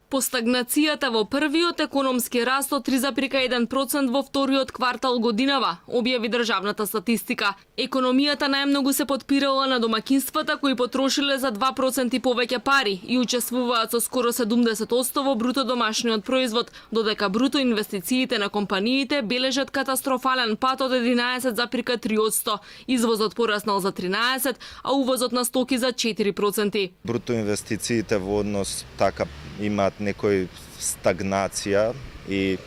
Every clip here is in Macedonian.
По стагнацијата во првиот економски раст од 3,1% во вториот квартал годинава, објави државната статистика. Економијата најмногу се потпирала на домакинствата кои потрошиле за 2% повеќе пари и учествуваат со скоро 70% во бруто домашниот производ, додека бруто инвестициите на компаниите бележат катастрофален пат од 11,3%. Извозот пораснал за 13%, а увозот на стоки за 4%. Бруто инвестициите во однос така имаат некој стагнација и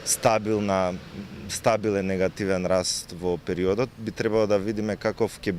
стабилен негативен раст во периодот. Би требало да видиме како ќе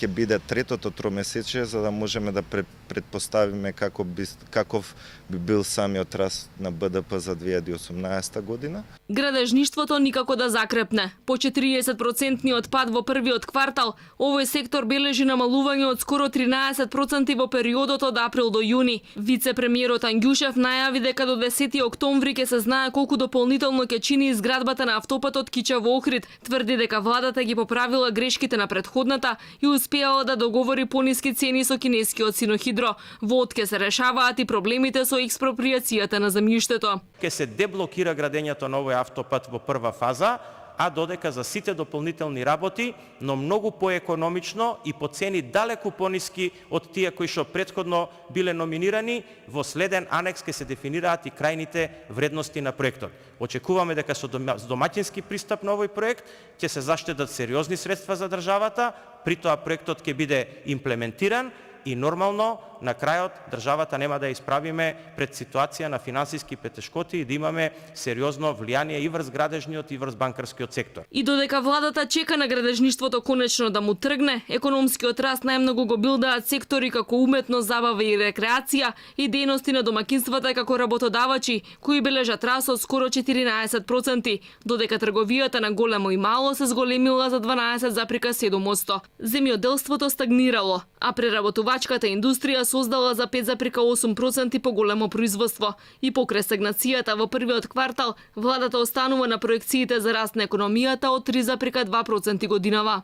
биде третото тромесечие, за да можеме да предпоставиме каков би бил самиот раст на БДП за 2018 година. Градежништвото никако да закрепне. По 40% пад во првиот квартал, овој сектор бележи намалување од скоро 13% во периодот од април до јуни. Вице-премиерот Ангјушев најави дека до 10 октомври ќе се знае колку дополнително ќе чини изградбата на автопатот Кичево Охрид. Тврди дека владата ги поправила грешките на претходната и успеала да договори пониски цени со кинескиот Синохидро. Во од ќе се решаваат и проблемите со експроприацијата на земјиштето. Ке се деблокира градењето на овој автопат во прва фаза, а додека за сите дополнителни работи, но многу поекономично и по цени далеку пониски од тие кои што претходно биле номинирани, во следен анекс ке се дефинираат и крајните вредности на проектот. Очекуваме дека со домаќински пристап на овој проект ќе се заштедат сериозни средства за државата, при тоа проектот ќе биде имплементиран и нормално на крајот државата нема да ја исправиме пред ситуација на финансиски претешкоти и да имаме сериозно влијание и врз градежниот и врз банкарскиот сектор. И додека владата чека на градежништвото конечно да му тргне, економскиот раст најмногу го билдаат сектори како уметност, забава и рекреација и дејности на домакинствата како работодавачи, кои бележат раст од скоро 14%, додека трговијата на големо и мало се зголемила за 12,7%. Земјоделството стагнирало, а преработувачката индустрија создала за 5,8% поголемо производство. И покрај стагнацијата во првиот квартал, владата останува на проекциите за раст на економијата од 3,2% годинава.